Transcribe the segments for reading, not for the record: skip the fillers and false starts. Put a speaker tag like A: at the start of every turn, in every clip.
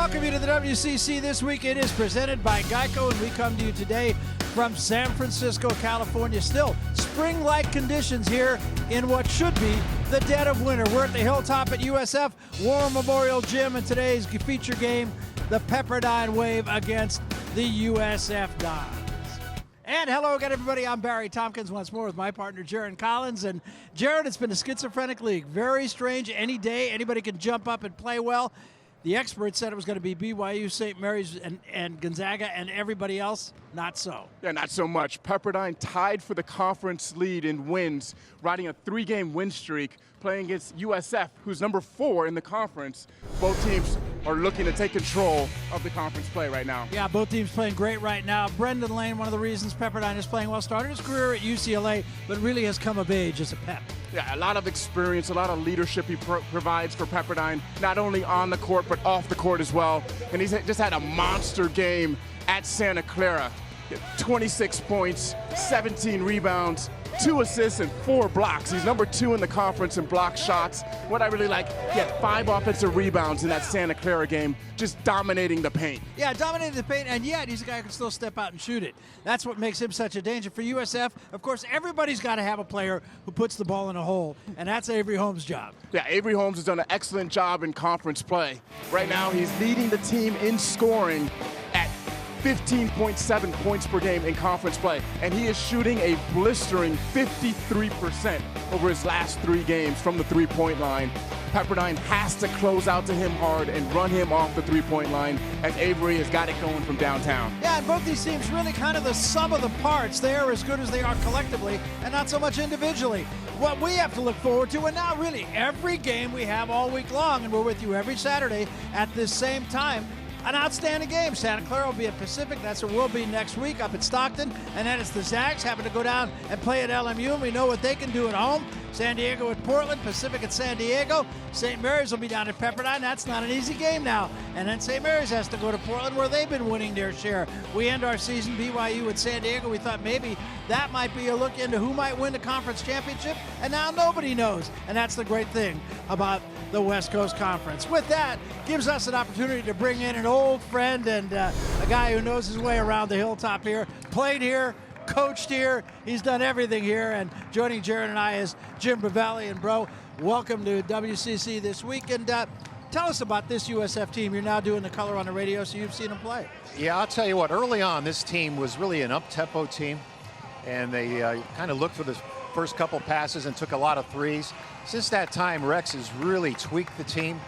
A: welcome you to the WCC This Week. It is presented by Geico, and we come to you today from San Francisco, California. Still spring-like conditions here in what should be the dead of winter. We're at the Hilltop at USF War Memorial Gym, and today's feature game, the Pepperdine Wave against the USF Dons. And hello again, everybody. I'm Barry Tompkins once more with my partner, Jaron Collins. And Jaron, it's been a schizophrenic league. Very strange. Any day, anybody can jump up and play well. The experts said it was going to be BYU, St. Mary's, and Gonzaga, and everybody else, not so.
B: Yeah, not so much. Pepperdine tied for the conference lead in wins, riding a 3-game win streak, playing against USF, who's number 4 in the conference. Both teams are looking to take control of the conference play right now.
A: Yeah, both teams playing great right now. Brendan Lane, one of the reasons Pepperdine is playing well, started his career at UCLA, but really has come of age as a Pep.
B: Yeah, a lot of experience, a lot of leadership he provides for Pepperdine, not only on the court, but off the court as well. And he's just had a monster game at Santa Clara. 26 points, 17 rebounds, 2 assists, and 4 blocks. He's number 2 in the conference in block shots. What I really like, he had 5 offensive rebounds in that Santa Clara game, just dominating the paint.
A: Yeah, dominating the paint, and yet he's a guy who can still step out and shoot it. That's what makes him such a danger. For USF, of course, everybody's got to have a player who puts the ball in a hole, and that's Avery Holmes' job.
B: Yeah, Avery Holmes has done an excellent job in conference play. Right now, he's leading the team in scoring at 15.7 points per game in conference play, and he is shooting a blistering 53% over his last 3 games from the three-point line. Pepperdine has to close out to him hard and run him off the three-point line, as Avery has got it going from downtown.
A: Yeah, and both these teams really kind of the sum of the parts. They are as good as they are collectively and not so much individually. What we have to look forward to, and now really every game we have all week long, and we're with you every Saturday at this same time, an outstanding game. Santa Clara will be at Pacific. That's where we'll be next week up at Stockton. And then it's the Zags having to go down and play at LMU. And we know what they can do at home. San Diego at Portland, Pacific at San Diego. St. Mary's will be down at Pepperdine. That's not an easy game now. And then St. Mary's has to go to Portland, where they've been winning their share. We end our season BYU at San Diego. We thought maybe that might be a look into who might win the conference championship. And now nobody knows. And that's the great thing about the West Coast Conference. With that, gives us an opportunity to bring in an old friend and a guy who knows his way around the Hilltop here, played here, coached here, he's done everything here. And joining Jaron and I is Jim Bavelli. And bro, welcome to WCC This Week. And tell us about this USF team. You're now doing the color on the radio, so you've seen them play.
C: Yeah, I'll tell you what, early on this team was really an up-tempo team, and they kind of looked for the first couple passes and took a lot of threes. Since that time, Rex has really tweaked the team,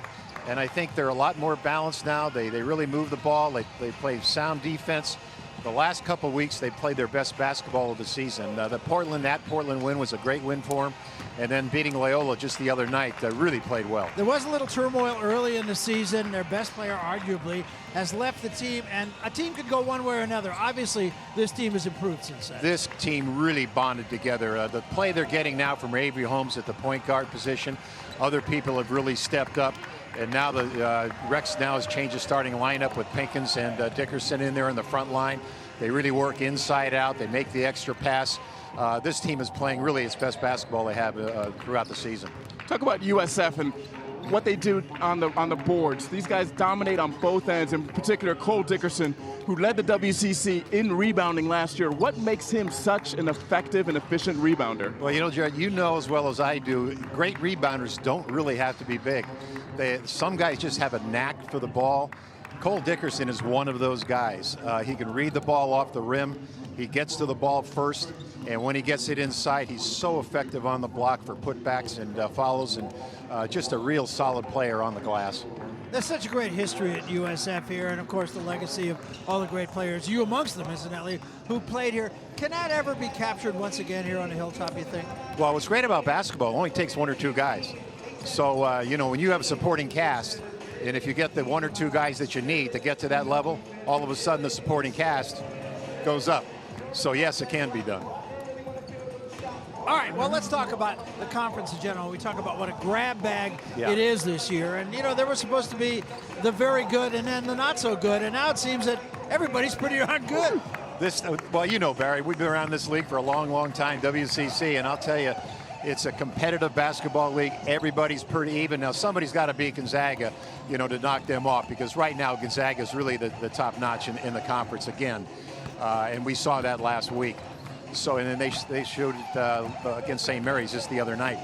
C: and I think they're a lot more balanced now. They really move the ball. They play sound defense. The last couple of weeks, they played their best basketball of the season. The Portland win was a great win for them, and then beating Loyola just the other night really played well.
A: There was a little turmoil early in the season. Their best player, arguably, has left the team, and a team could go one way or another. Obviously, this team has improved since then.
C: This team really bonded together. The play they're getting now from Avery Holmes at the point guard position, other people have really stepped up. And now the Rex now has changed the starting lineup with Pinkins and Dickerson in there in the front line. They really work inside out. They make the extra pass. This team is playing really its best basketball they have throughout the season.
B: Talk about USF and what they do on the boards. These guys dominate on both ends, in particular Cole Dickerson, who led the WCC in rebounding last year. What makes him such an effective and efficient rebounder?
C: Well, you know, Jared, you know as well as I do, great rebounders don't really have to be big. Some guys just have a knack for the ball. Cole Dickerson is one of those guys. He can read the ball off the rim. He gets to the ball first, and when he gets it inside, he's so effective on the block for putbacks and follows, and just a real solid player on the glass.
A: There's such a great history at USF here, and of course the legacy of all the great players, you amongst them incidentally, who played here. Can that ever be captured once again here on the Hilltop, you think?
C: Well, what's great about basketball, it only takes 1 or 2 guys. So, you know, when you have a supporting cast, and if you get the 1 or 2 guys that you need to get to that level, all of a sudden the supporting cast goes up. So, yes, it can be done.
A: All right, well, let's talk about the conference in general. We talk about what a grab bag it is this year. And, you know, there was supposed to be the very good and then the not so good. And now it seems that everybody's pretty darn good.
C: Well, you know, Barry, we've been around this league for a long, long time, WCC. And I'll tell you, It's a competitive basketball league. Everybody's pretty even. Now, somebody's got to beat Gonzaga, to knock them off, because right now Gonzaga is really the top notch in the conference again. And we saw that last week. So, and then they showed it against St. Mary's just the other night.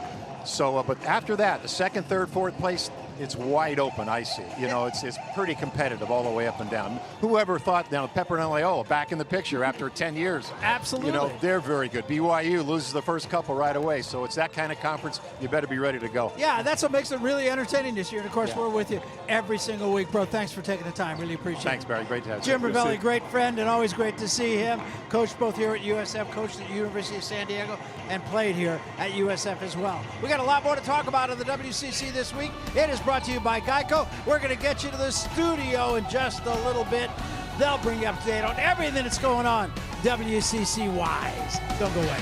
C: So, but after that, the second, third, fourth place, it's wide open, I see. It's pretty competitive all the way up and down. Whoever thought, Pepperdine, back in the picture after 10 years.
A: Absolutely.
C: They're very good. BYU loses the first couple right away. So it's that kind of conference. You better be ready to go.
A: Yeah, that's what makes it really entertaining this year. And, of course, we're with you every single week, bro. Thanks for taking the time. Really appreciate it.
C: Thanks, Barry. Great to have you.
A: Jim Ravelli, great friend, and always great to see him. Coached both here at USF, coached at the University of San Diego, and played here at USF as well. We got a lot more to talk about in the WCC this week. It is brought to you by Geico. We're going to get you to the studio in just a little bit. They'll bring you up to date on everything that's going on WCC-wise. Don't go away.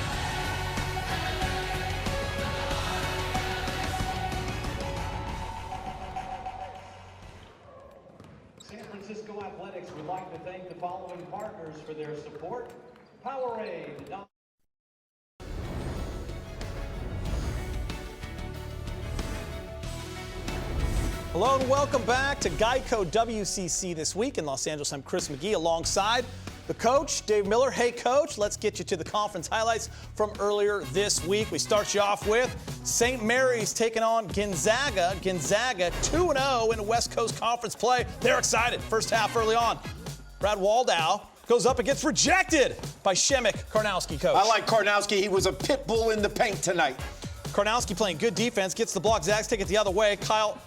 D: San Francisco Athletics would like to thank the following partners for their support. Powerade.
E: Hello and welcome back to Geico WCC This Week in Los Angeles. I'm Chris McGee alongside the coach, Dave Miller. Hey, Coach, let's get you to the conference highlights from earlier this week. We start you off with St. Mary's taking on Gonzaga. Gonzaga 2-0 in West Coast Conference play. They're excited. First half early on. Brad Waldow goes up and gets rejected by Shemek Karnowski, Coach.
F: I like Karnowski. He was a pit bull in the paint tonight.
E: Karnowski playing good defense, gets the block. Zags take it the other way. Kyle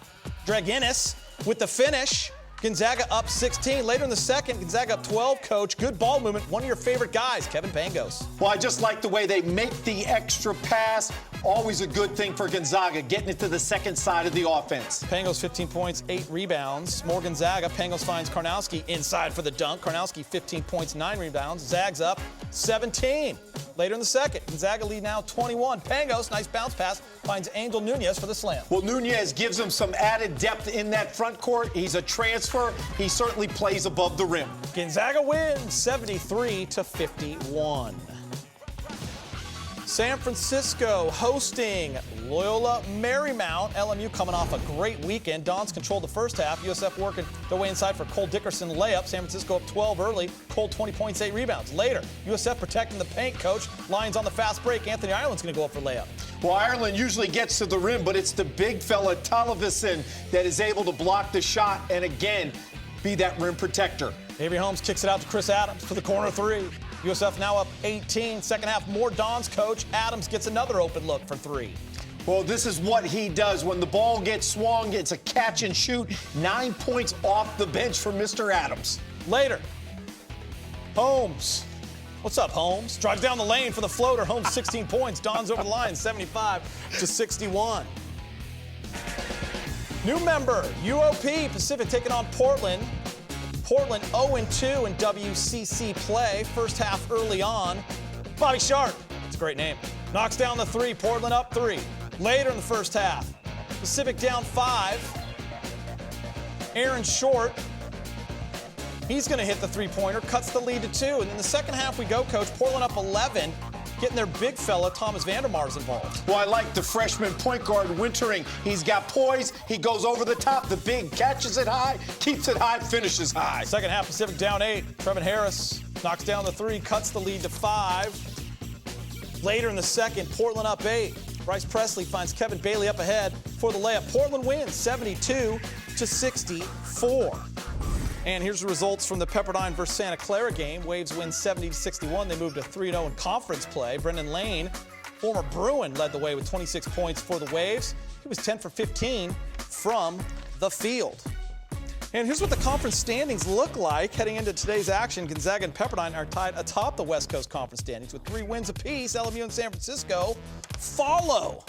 E: Draginis with the finish. Gonzaga up 16. Later in the second, Gonzaga up 12, Coach. Good ball movement. One of your favorite guys, Kevin Pangos.
F: Well, I just like the way they make the extra pass. Always a good thing for Gonzaga, getting it to the second side of the offense.
E: Pangos 15 points, 8 rebounds. More Gonzaga. Pangos finds Karnowski inside for the dunk. Karnowski 15 points, 9 rebounds. Zags up 17. Later in the second, Gonzaga lead now 21. Pangos, nice bounce pass, finds Angel Nunez for the slam.
F: Well, Nunez gives him some added depth in that front court. He's a transfer. He certainly plays above the rim.
E: Gonzaga wins 73-51. San Francisco hosting Loyola Marymount. LMU coming off a great weekend. Dons controlled the first half. USF working their way inside for Cole Dickerson layup. San Francisco up 12 early. Cole 20 points, 8 rebounds. Later, USF protecting the paint, Coach. Lions on the fast break. Anthony Ireland's going to go up for layup.
F: Well, Ireland usually gets to the rim, but it's the big fella, Tollefson, that is able to block the shot and, again, be that rim protector.
E: Avery Holmes kicks it out to Chris Adams for the corner three. USF now up 18. Second half, more Dons, Coach. Adams gets another open look for 3.
F: Well, this is what he does. When the ball gets swung, it's a catch and shoot. 9 points off the bench for Mr. Adams.
E: Later, Holmes. What's up, Holmes? Drives down the lane for the floater. Holmes 16 points. Dons over the line, 75-61. New member, UOP Pacific taking on Portland. Portland 0-2 in WCC play. First half early on. Bobby Sharp, it's a great name, knocks down the 3. Portland up 3. Later in the first half, Pacific down 5. Aaron Short, he's going to hit the 3-pointer, cuts the lead to 2. And in the second half we go, Coach. Portland up 11. Getting their big fella, Thomas Vandermar's involved.
F: Well, I like the freshman point guard Wintering. He's got poise. He goes over the top. The big catches it high, keeps it high, finishes high.
E: Second half, Pacific down 8. Trevin Harris knocks down the 3, cuts the lead to 5. Later in the second, Portland up 8. Bryce Presley finds Kevin Bailey up ahead for the layup. Portland wins 72-64. And here's the results from the Pepperdine versus Santa Clara game. Waves win 70-61. They moved to 3-0 in conference play. Brendan Lane, former Bruin, led the way with 26 points for the Waves. He was 10 for 15 from the field. And here's what the conference standings look like heading into today's action. Gonzaga and Pepperdine are tied atop the West Coast Conference standings with 3 wins apiece. LMU and San Francisco follow.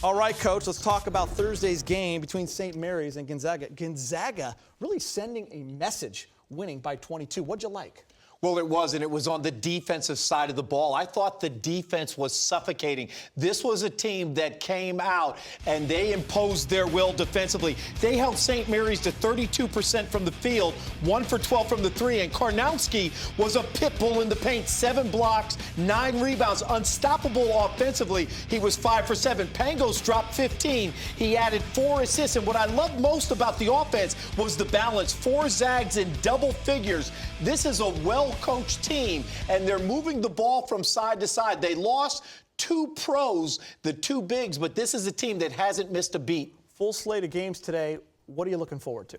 E: All right, Coach, let's talk about Thursday's game between St. Mary's and Gonzaga. Gonzaga really sending a message, winning by 22. What'd you like?
F: Well, it was, and it was on the defensive side of the ball. I thought the defense was suffocating. This was a team that came out, and they imposed their will defensively. They held St. Mary's to 32% from the field, 1 for 12 from the three, and Karnowski was a pit bull in the paint, 7 blocks, 9 rebounds, unstoppable offensively. He was 5 for 7. Pangos dropped 15. He added 4 assists, and what I loved most about the offense was the balance. 4 zags in double figures. This is a well-coached team, and they're moving the ball from side to side. They lost 2 pros, the 2 bigs, but this is a team that hasn't missed a beat.
E: Full slate of games today. What are you looking forward to?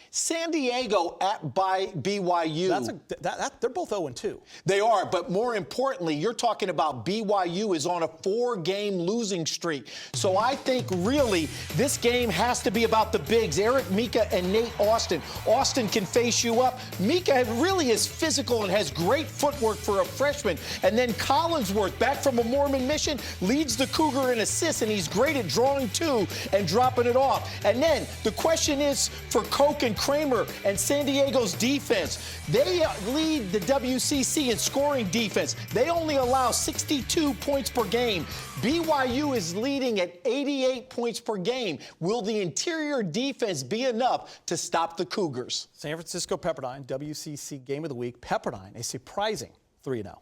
F: San Diego at BYU.
E: They're both 0-2.
F: They are, but more importantly, you're talking about BYU is on a 4-game losing streak. So I think really this game has to be about the bigs, Eric Mika and Nate Austin. Austin can face you up. Mika really is physical and has great footwork for a freshman. And then Collinsworth, back from a Mormon mission, leads the Cougar in assists, and he's great at drawing 2 and dropping it off. And then the question is for Koch and Kramer and San Diego's defense. They lead the WCC in scoring defense. They only allow 62 points per game. BYU is leading at 88 points per game. Will the interior defense be enough to stop the Cougars?
E: San Francisco Pepperdine, WCC Game of the Week. Pepperdine, a surprising 3-0.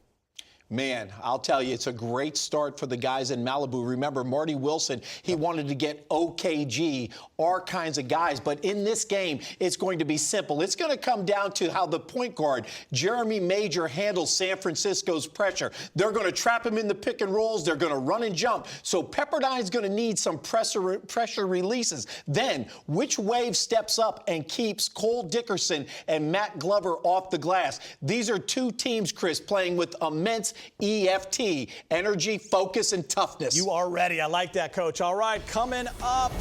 F: Man, I'll tell you, it's a great start for the guys in Malibu. Remember, Marty Wilson, he wanted to get OKG, our kinds of guys. But in this game, it's going to be simple. It's going to come down to how the point guard, Jeremy Major, handles San Francisco's pressure. They're going to trap him in the pick and rolls. They're going to run and jump. So Pepperdine's going to need some pressure releases. Then, which wave steps up and keeps Cole Dickerson and Matt Glover off the glass? These are 2 teams, Chris, playing with immense EFT, energy, focus, and toughness.
E: You are ready. I like that, Coach. All right, coming up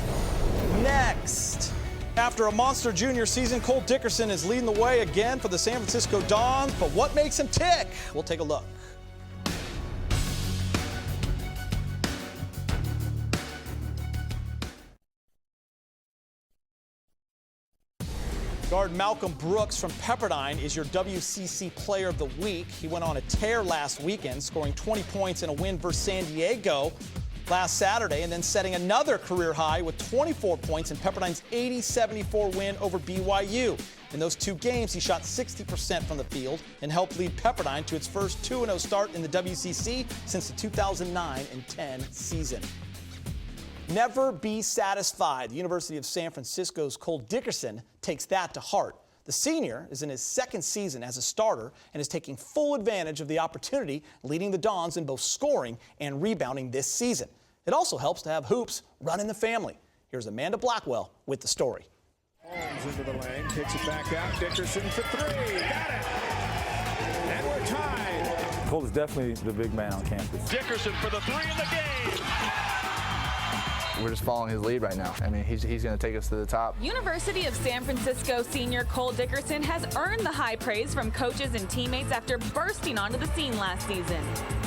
E: next. After a monster junior season, Cole Dickerson is leading the way again for the San Francisco Dons. But what makes him tick? We'll take a look. Guard Malcolm Brooks from Pepperdine is your WCC Player of the Week. He went on a tear last weekend, scoring 20 points in a win versus San Diego last Saturday, and then setting another career high with 24 points in Pepperdine's 80-74 win over BYU. In those 2 games, he shot 60% from the field and helped lead Pepperdine to its first 2-0 start in the WCC since the 2009-10 season. Never be satisfied. The University of San Francisco's Cole Dickerson takes that to heart. The senior is in his 2nd season as a starter and is taking full advantage of the opportunity, leading the Dons in both scoring and rebounding this season. It also helps to have hoops run in the family. Here's Amanda Blackwell with the story.
G: Holmes into the lane, kicks it back out. Dickerson for 3. Got it. And we're tied.
H: Cole is definitely the big man on campus.
G: Dickerson for the 3 in the game.
I: We're just following his lead right now. I mean, he's going to take us to the top.
J: University of San Francisco senior Cole Dickerson has earned the high praise from coaches and teammates after bursting onto the scene last season.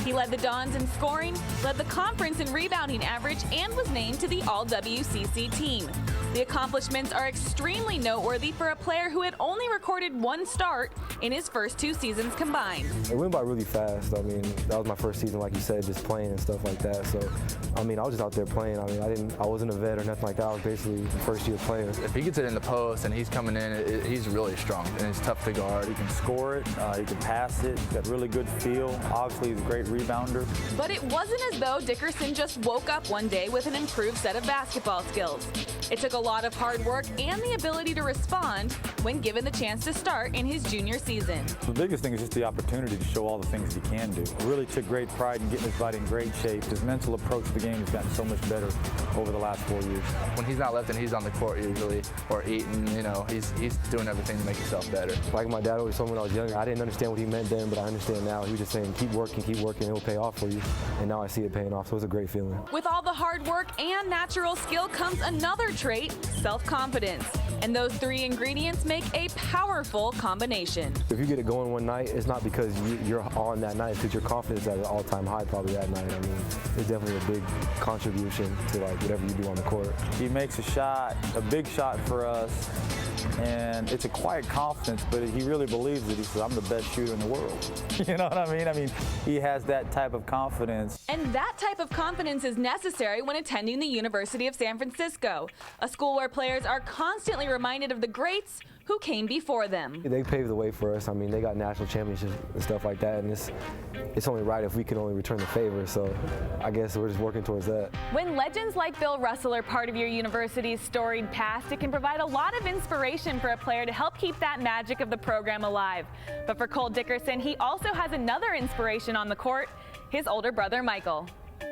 J: He led the Dons in scoring, led the conference in rebounding average, and was named to the All-WCC team. The accomplishments are extremely noteworthy for a player who had only recorded 1 start in his first 2 seasons combined.
H: It went by really fast. I mean, that was my first season, like you said, just playing and stuff like that. So, I mean, I was just out there playing. I mean, I wasn't a vet or nothing like that. I was basically a first-year player.
I: If he gets it in the post and he's coming in, he's really strong and he's tough to guard.
H: He can score it, he can pass it, he's got really good feel. Obviously, he's a great rebounder.
J: But it wasn't as though Dickerson just woke up one day with an improved set of basketball skills. It took a lot of hard work and the ability to respond when given the chance to start in his junior season.
H: The biggest thing is just the opportunity to show all the things he can do. He really took great pride in getting his body in great shape. His mental approach to the game has gotten so much better over the last 4 years.
I: When he's not lifting, he's on the court usually, or eating, you know, he's doing everything to make himself better.
H: Like my dad always told me when I was younger, I didn't understand what he meant then, but I understand now. He was just saying, keep working, it'll pay off for you. And now I see it paying off, so it's a great feeling.
J: With all the hard work and natural skill comes another trait, self-confidence. And those 3 ingredients make a powerful combination.
H: If you get it going one night, it's not because you're on that night, it's because your confidence is at an all-time high probably that night. I mean, it's definitely a big contribution to like whatever you do on the court. He makes a shot, a big shot for us,
K: And it's a quiet confidence, but he really believes it. He says, I'm the best shooter in the world. You know what I mean? I mean, he has that type of confidence.
J: And that type of confidence is necessary when attending the University of San Francisco, a school where players are constantly reminded of the greats who came before them.
H: They paved the way for us. I mean, they got national championships and stuff like that, and it's only right if we can only return the favor. So I guess we're just working towards that.
J: When legends like Bill Russell are part of your university's storied past, it can provide a lot of inspiration for a player to help keep that magic of the program alive. But for Cole Dickerson, he also has another inspiration on the court, his older brother, Michael.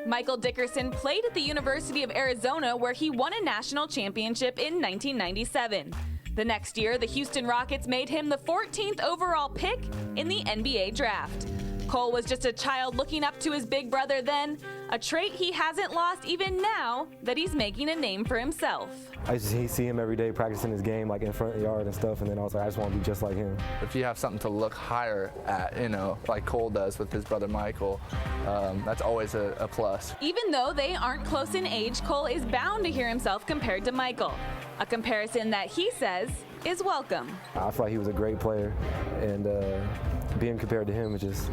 J: Michael Dickerson played at the University of Arizona, where he won a national championship in 1997. The next year, the Houston Rockets made him the 14th overall pick in the NBA draft. Cole was just a child looking up to his big brother then, a trait he hasn't lost even now that he's making a name for himself.
H: I just see him every day practicing his game, like in front of the yard and stuff, and then I was like, I just want to be just like him.
I: If you have something to look higher at, you know, like Cole does with his brother Michael, that's always a plus.
J: Even though they aren't close in age, Cole is bound to hear himself compared to Michael, a comparison that he says is welcome.
H: I feel like he was a great player, and being compared to him, it just,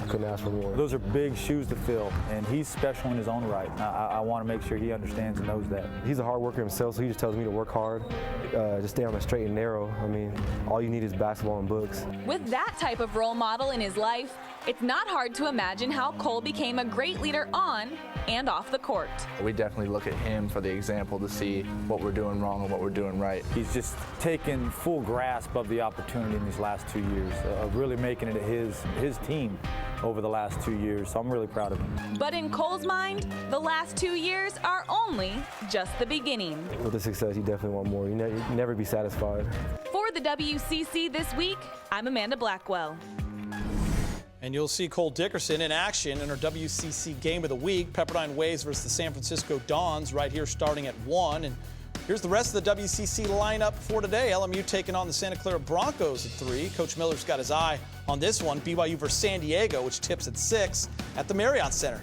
H: I couldn't ask for more.
K: Those are big shoes to fill, and he's special in his own right. I want to make sure he understands and knows that.
H: He's a hard worker himself, so he just tells me to work hard, just stay on the straight and narrow. I mean, all you need is basketball and books.
J: With that type of role model in his life, it's not hard to imagine how Cole became a great leader on and off the court.
I: We definitely look at him for the example to see what we're doing wrong and what we're doing right.
K: He's just taken full grasp of the opportunity in these last 2 years, of really making it his team over the last 2 years, so I'm really proud of him.
J: But in Cole's mind, the last 2 years are only just the beginning.
H: With the success, you definitely want more. You never be satisfied.
J: For the WCC This Week, I'm Amanda Blackwell.
E: And you'll see Cole Dickerson in action in our WCC Game of the Week. Pepperdine Waves versus the San Francisco Dons right here starting at 1. And here's the rest of the WCC lineup for today. LMU taking on the Santa Clara Broncos at 3. Coach Miller's got his eye on this one. BYU versus San Diego, which tips at 6 at the Marriott Center.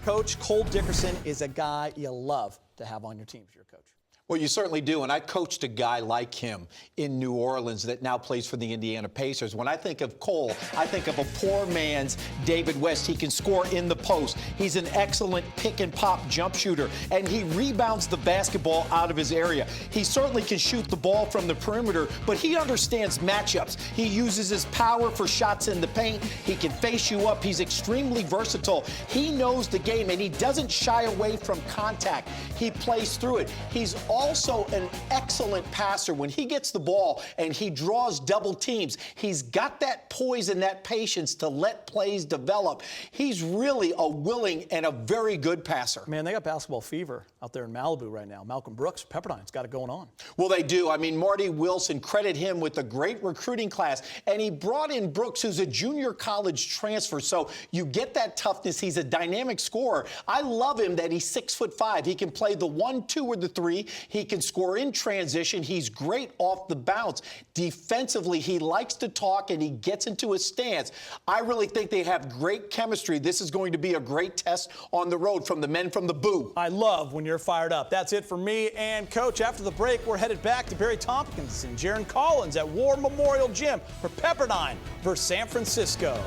E: Coach, Cole Dickerson is a guy you love to have on your team as your coach.
F: Well, you certainly do, and I coached a guy like him in New Orleans that now plays for the Indiana Pacers. When I think of Cole, I think of a poor man's David West. He can score in the post. He's an excellent pick-and-pop jump shooter, and he rebounds the basketball out of his area. He certainly can shoot the ball from the perimeter, but he understands matchups. He uses his power for shots in the paint. He can face you up. He's extremely versatile. He knows the game, and he doesn't shy away from contact. He plays through it. He's also an excellent passer. When he gets the ball and he draws double teams, he's got that poise and that patience to let plays develop. He's really a willing and a very good passer.
E: Man, they got basketball fever out there in Malibu right now. Malcolm Brooks, Pepperdine's got it going on.
F: Well, they do. I mean, Marty Wilson, credit him with a great recruiting class, and he brought in Brooks, who's a junior college transfer, so you get that toughness. He's a dynamic scorer. I love him that he's 6'5". He can play the 1, 2, or the 3. He can score in transition. He's great off the bounce. Defensively, he likes to talk, and he gets into his stance. I really think they have great chemistry. This is going to be a great test on the road from the men from the Boo.
E: I love when you're fired up. That's it for me and Coach. After the break, we're headed back to Barry Tompkins and Jaron Collins at War Memorial Gym for Pepperdine versus San Francisco.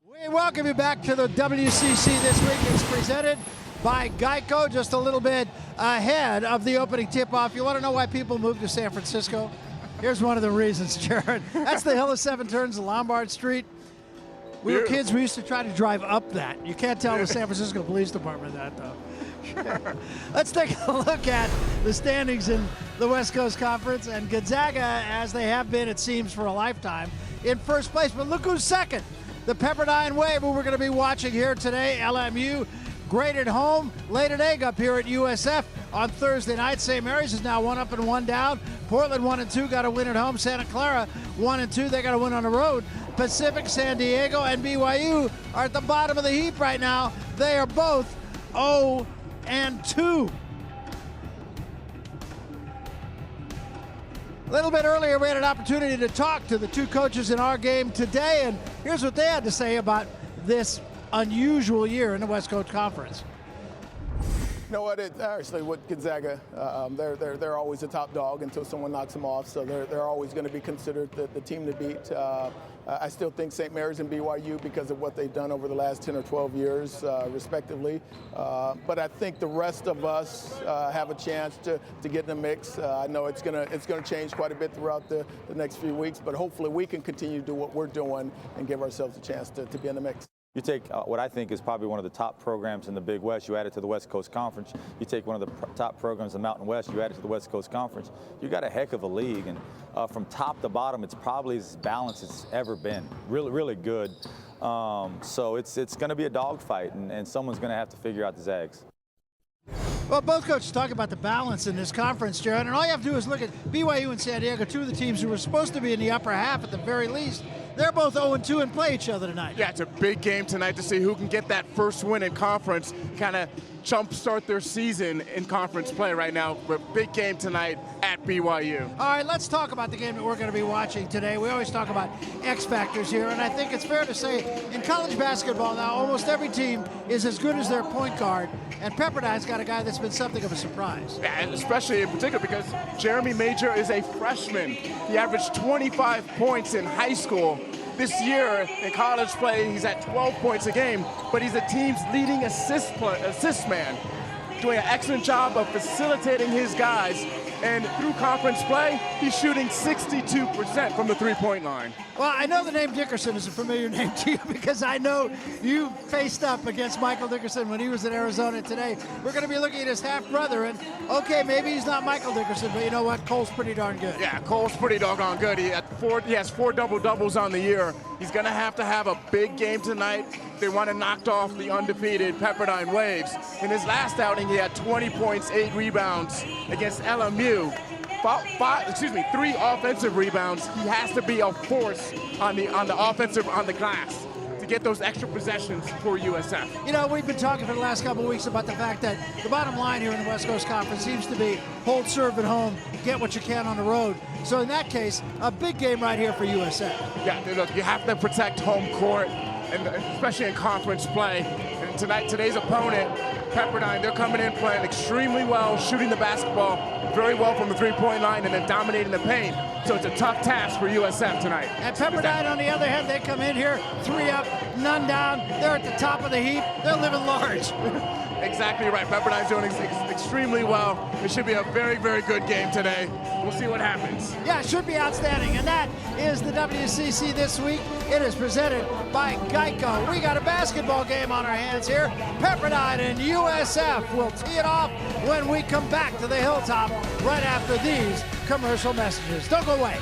A: We welcome you back to the WCC This Week. It's presented by Geico, just a little bit ahead of the opening tip-off. You want to know why people move to San Francisco? Here's one of the reasons, Jared. That's the Hill of Seven Turns, Lombard Street. We were kids, we used to try to drive up that. You can't tell the San Francisco Police Department that, though. Sure. Let's take a look at the standings in the West Coast Conference. And Gonzaga, as they have been, it seems, for a lifetime, in first place. But look who's second. The Pepperdine Wave, who we're going to be watching here today. LMU, great at home, laid an egg up here at USF on Thursday night. St. Mary's is now 1 up and 1 down. Portland 1 and 2, got to win at home. Santa Clara 1 and 2, they got to win on the road. Pacific, San Diego, and BYU are at the bottom of the heap right now. They are both 0 and 2. A little bit earlier, we had an opportunity to talk to the two coaches in our game today, and here's what they had to say about this unusual year in the West Coast Conference.
L: You know what? Actually, with Gonzaga, they're always a top dog until someone knocks them off. So they're always going to be considered the team to beat. I still think St. Mary's and BYU because of what they've done over the last 10 or 12 years, respectively. But I think the rest of us have a chance to get in the mix. I know it's gonna change quite a bit throughout the next few weeks, but hopefully we can continue to do what we're doing and give ourselves a chance to be in the mix.
K: You take what I think is probably one of the top programs in the Big West, you add it to the West Coast Conference. You take one of the top programs in the Mountain West, you add it to the West Coast Conference. You got a heck of a league, and from top to bottom, it's probably as balanced as it's ever been. Really, really good. So it's going to be a dogfight, and someone's going to have to figure out the Zags.
A: Well, both coaches talk about the balance in this conference, Jared, and all you have to do is look at BYU and San Diego, two of the teams who were supposed to be in the upper half at the very least. They're both 0-2 and play each other tonight.
B: Yeah, it's a big game tonight to see who can get that first win in conference, kind of jumpstart their season in conference play right now. But big game tonight at BYU.
A: All right, let's talk about the game that we're going to be watching today. We always talk about X factors here, and I think it's fair to say in college basketball now, almost every team is as good as their point guard, and Pepperdine's got a guy that's been something of a surprise.
B: Yeah, and especially in particular because Jeremy Major is a freshman. He averaged 25 points in high school. This year in college play, he's at 12 points a game, but he's the team's leading assist man, doing an excellent job of facilitating his guys. And through conference play, he's shooting 62% from the three-point line.
A: Well, I know the name Dickerson is a familiar name to you because I know you faced up against Michael Dickerson when he was in Arizona today. We're going to be looking at his half-brother, and okay, maybe he's not Michael Dickerson, but you know what? Cole's pretty darn good.
B: Yeah, Cole's pretty doggone good. He has 4 double-doubles on the year. He's going to have a big game tonight. They want to knock off the undefeated Pepperdine Waves. In his last outing, he had 20 points, 8 rebounds against LMU. 3 offensive rebounds. He has to be a force on the glass to get those extra possessions for USF.
A: You know, we've been talking for the last couple of weeks about the fact that the bottom line here in the West Coast Conference seems to be hold serve at home, get what you can on the road. So in that case, a big game right here for USF.
B: Yeah, look, you have to protect home court, and especially in conference play. And today's opponent, Pepperdine, they're coming in playing extremely well, shooting the basketball very well from the three-point line and then dominating the paint. So it's a tough task for USF tonight.
A: And Pepperdine, on the other hand, they come in here 3 up, none down. They're at the top of the heap. They're living large.
B: Exactly right. Pepperdine's doing extremely well. It should be a very, very good game today. We'll see what happens.
A: Yeah, it should be outstanding. And that is the WCC This Week. It is presented by Geico. We got a basketball game on our hands here. Pepperdine and USF will tee it off when we come back to the Hilltop right after these commercial messages. Don't go away.